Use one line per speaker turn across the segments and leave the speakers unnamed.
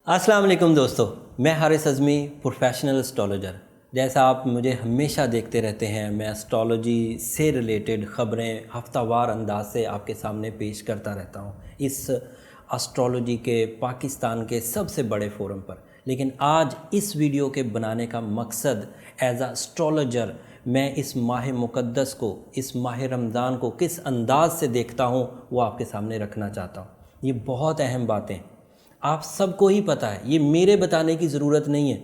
अस्सलाम वालेकुम दोस्तों, मैं हारिस अज़मी प्रोफेशनल एस्ट्रोलॉजर। जैसा आप मुझे हमेशा देखते रहते हैं, मैं एस्ट्रोलॉजी से रिलेटेड ख़बरें हफ्तावार अंदाज से आपके सामने पेश करता रहता हूँ इस एस्ट्रोलॉजी के पाकिस्तान के सबसे बड़े फोरम पर। लेकिन आज इस वीडियो के बनाने का मकसद एज एस्ट्रोलॉजर मैं इस माह मुक़द्दस को, इस माह रमज़ान को किस अंदाज से देखता हूँ वो आपके सामने रखना चाहता हूँ। ये बहुत अहम बातें आप सबको ही पता है, ये मेरे बताने की ज़रूरत नहीं है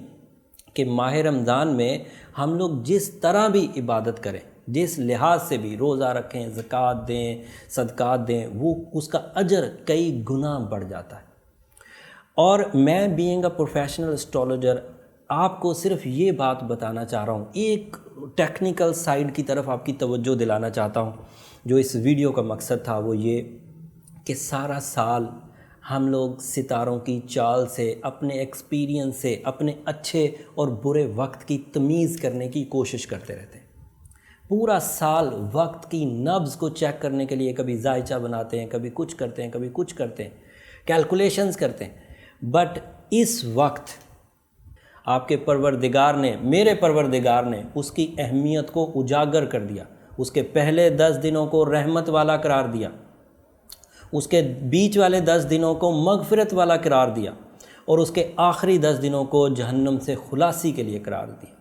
कि माह रमज़ान में हम लोग जिस तरह भी इबादत करें, जिस लिहाज से भी रोज़ा रखें, ज़कात दें, सदक़ात दें, वो उसका अजर कई गुना बढ़ जाता है। और मैं बीइंग अ प्रोफेशनल एस्ट्रोलॉजर आपको सिर्फ ये बात बताना चाह रहा हूँ, एक टेक्निकल साइड की तरफ आपकी तवज्जो दिलाना चाहता हूँ। जो इस वीडियो का मकसद था वो ये कि सारा साल हम लोग सितारों की चाल से, अपने एक्सपीरियंस से, अपने अच्छे और बुरे वक्त की तमीज़ करने की कोशिश करते रहते हैं। पूरा साल वक्त की नब्ज़ को चेक करने के लिए कभी जायचा बनाते हैं, कभी कुछ करते हैं, कभी कुछ करते हैं, कैलकुलेशंस करते हैं। बट इस वक्त आपके परवरदिगार ने, मेरे परवरदिगार ने उसकी अहमियत को उजागर कर दिया। उसके पहले 10 दिनों को रहमत वाला करार दिया, उसके बीच वाले 10 दिनों को मगफिरत वाला करार दिया और उसके आखिरी 10 दिनों को जहन्नम से खुलासी के लिए करार दिया।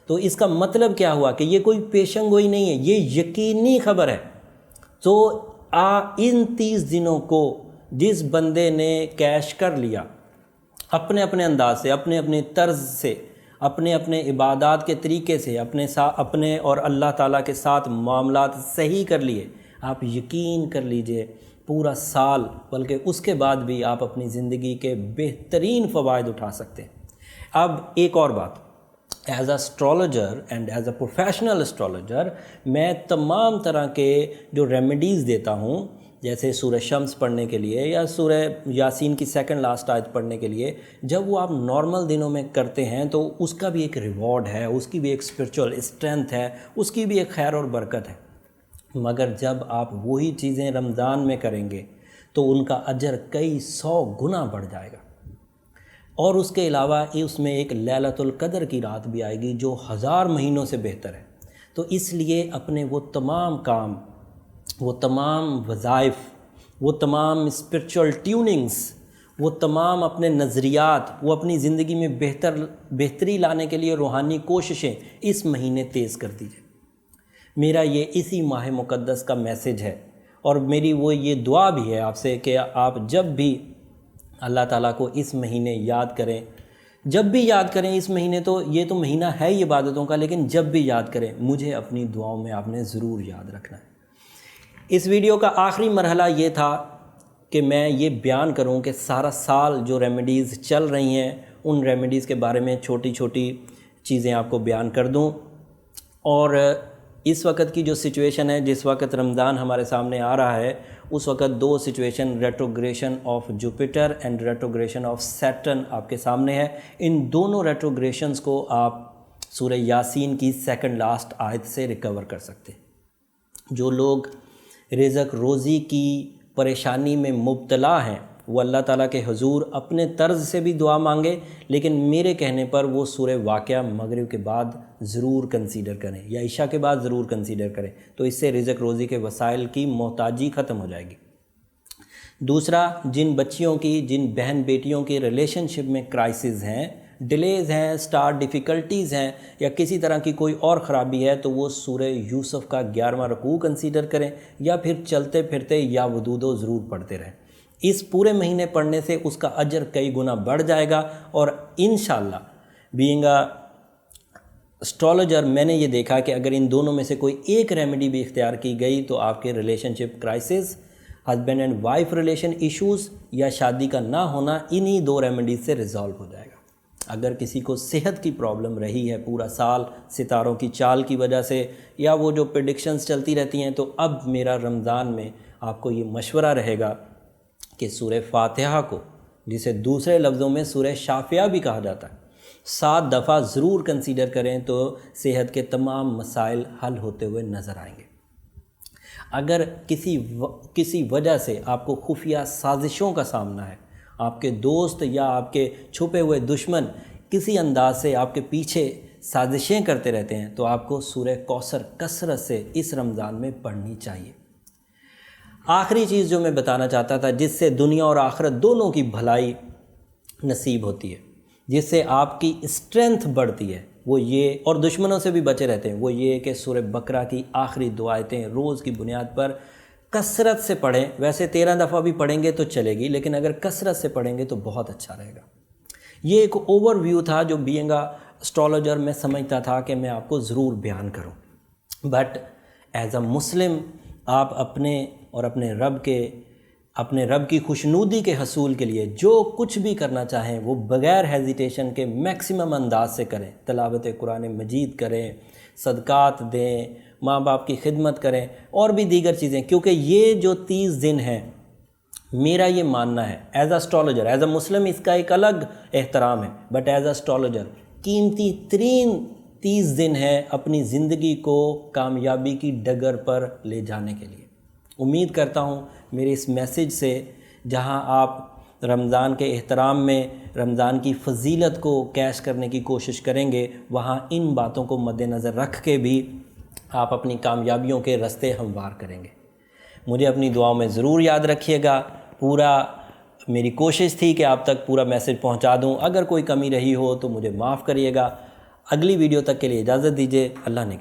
तो इसका मतलब क्या हुआ कि ये कोई पेशन गोई नहीं है, ये यकीनी खबर है। तो इन 30 दिनों को जिस बंदे ने कैश कर लिया, अपने अपने अंदाज से, अपने अपने तर्ज से, अपने अपने इबादत के तरीके से, अपने और अल्लाह ताला के साथ मामलात सही कर लिए, आप यकीन कर लीजिए पूरा साल, बल्कि उसके बाद भी आप अपनी ज़िंदगी के बेहतरीन फ़वाइद उठा सकते हैं। अब एक और बात, as astrologer and as a professional astrologer मैं तमाम तरह के जो रेमेडीज़ देता हूँ, जैसे सूरह शम्स पढ़ने के लिए या सूरह यासीन की सेकंड लास्ट आयत पढ़ने के लिए, जब वो आप नॉर्मल दिनों में करते हैं तो उसका भी एक रिवॉर्ड है, उसकी भी एक स्पिरिचुअल स्ट्रेंथ है, उसकी भी एक खैर और बरकत है। मगर जब आप वही चीज़ें रमज़ान में करेंगे तो उनका अजर कई 100 गुना बढ़ जाएगा। और उसके अलावा उसमें एक लैलतुल क़द्र की रात भी आएगी जो 1000 महीनों से बेहतर है। तो इसलिए अपने वो तमाम काम, वो तमाम वज़ाइफ, वो तमाम स्पिरिचुअल ट्यूनिंग्स, वो तमाम अपने नज़रियात, वो अपनी ज़िंदगी में बेहतरी लाने के लिए रूहानी कोशिशें इस महीने तेज़ कर दीजिए। मेरा ये इसी माह मुक़द्दस का मैसेज है और मेरी वो ये दुआ भी है आपसे कि आप जब भी अल्लाह ताला को इस महीने याद करें, जब भी याद करें इस महीने, तो ये तो महीना है ही इबादतों का, लेकिन जब भी याद करें मुझे अपनी दुआओं में आपने ज़रूर याद रखना है। इस वीडियो का आखिरी मरहला ये था कि मैं ये बयान करूं कि सारा साल जो रेमेडीज़ चल रही हैं उन रेमेडीज़ के बारे में छोटी छोटी चीज़ें आपको बयान कर दूं। और इस वक्त की जो सिचुएशन है, जिस वक्त रमज़ान हमारे सामने आ रहा है, उस वक्त 2 situation, retrogression of Jupiter and retrogression of Saturn आपके सामने है। इन दोनों रेट्रोग्रेशंस को आप सूरह यासीन की सेकंड लास्ट आयत से रिकवर कर सकते हैं। जो लोग रिज़्क़ रोज़ी की परेशानी में मुब्तला हैं वो अल्लाह ताला के हुजूर अपने तर्ज से भी दुआ मांगे, लेकिन मेरे कहने पर वो सूरह वाक़या मगरिब के बाद ज़रूर कंसीडर करें या इशा के बाद ज़रूर कंसीडर करें, तो इससे रिज़्क़ रोज़ी के वसाइल की मोहताजी ख़त्म हो जाएगी। दूसरा, जिन बच्चियों की, जिन बहन बेटियों की रिलेशनशिप में क्राइसिस हैं, डिलेज़ हैं, स्टार्ट डिफ़िकल्टीज़ हैं या किसी तरह की कोई और ख़राबी है, तो वो सूरह यूसुफ़ का 11वां रुकू कंसीडर करें या फिर चलते फिरते या वदूदो ज़रूर पढ़ते रहें। इस पूरे महीने पढ़ने से उसका अजर कई गुना बढ़ जाएगा। और इंशाअल्लाह बीइंग अ एस्ट्रोलॉजर मैंने ये देखा कि अगर इन दोनों में से कोई एक रेमेडी भी इख्तियार की गई तो आपके relationship crisis, husband and wife relation issues या शादी का ना होना इन्हीं 2 रेमेडीज़ से रिजॉल्व हो जाएगा। अगर किसी को सेहत की प्रॉब्लम रही है पूरा साल सितारों की चाल की वजह से या वो जो प्रेडिक्शंस चलती रहती हैं, तो अब मेरा रमज़ान में आपको ये मशवरा रहेगा कि सूरह फातिहा को, जिसे दूसरे लफ्ज़ों में सूरह शाफिया भी कहा जाता है, 7 दफ़ा ज़रूर कंसीडर करें तो सेहत के तमाम मसाइल हल होते हुए नज़र आएंगे। अगर किसी वजह से आपको खुफिया साजिशों का सामना है, آپ کے دوست یا آپ کے چھپے ہوئے دشمن کسی انداز سے آپ کے پیچھے سازشیں کرتے رہتے ہیں تو آپ کو سورہ کوثر کثرت سے اس رمضان میں پڑھنی چاہیے۔ آخری چیز جو میں بتانا چاہتا تھا جس سے دنیا اور آخرت دونوں کی بھلائی نصیب ہوتی ہے، جس سے آپ کی اسٹرینتھ بڑھتی ہے، وہ یہ، اور دشمنوں سے بھی بچے رہتے ہیں، وہ یہ کہ سورہ بقرہ کی آخری دو آیتیں روز کی بنیاد پر کثرت سے پڑھیں۔ ویسے 13 دفعہ بھی پڑھیں گے تو چلے گی، لیکن اگر کثرت سے پڑھیں گے تو بہت اچھا رہے گا۔ یہ ایک اوور ویو تھا جو بینگ اسٹرالوجر میں سمجھتا تھا کہ میں آپ کو ضرور بیان کروں، بٹ ایز اے مسلم آپ اپنے اور اپنے رب کی خوشنودی کے حصول کے لیے جو کچھ بھی کرنا چاہیں وہ بغیر ہیزیٹیشن کے میکسیمم انداز سے کریں۔ تلاوت قرآن مجید کریں، صدقات دیں، ماں باپ کی خدمت کریں، اور بھی دیگر چیزیں، کیونکہ یہ جو 30 دن ہیں میرا یہ ماننا ہے as a astrologer, as a Muslim اس کا ایک الگ احترام ہے، بٹ ایز اے اسٹرالوجر قیمتی ترین 30 دن ہیں اپنی زندگی کو کامیابی کی ڈگر پر لے جانے کے لیے۔ امید کرتا ہوں میرے اس میسیج سے جہاں آپ رمضان کے احترام میں رمضان کی فضیلت کو کیش کرنے کی کوشش کریں گے، وہاں ان باتوں کو مد نظر رکھ کے بھی آپ اپنی کامیابیوں کے رستے ہموار کریں گے۔ مجھے اپنی دعاؤں میں ضرور یاد رکھیے گا۔ میری کوشش تھی کہ آپ تک پورا میسیج پہنچا دوں، اگر کوئی کمی رہی ہو تو مجھے معاف کریے گا۔ اگلی ویڈیو تک کے لیے اجازت دیجیے۔ اللہ نے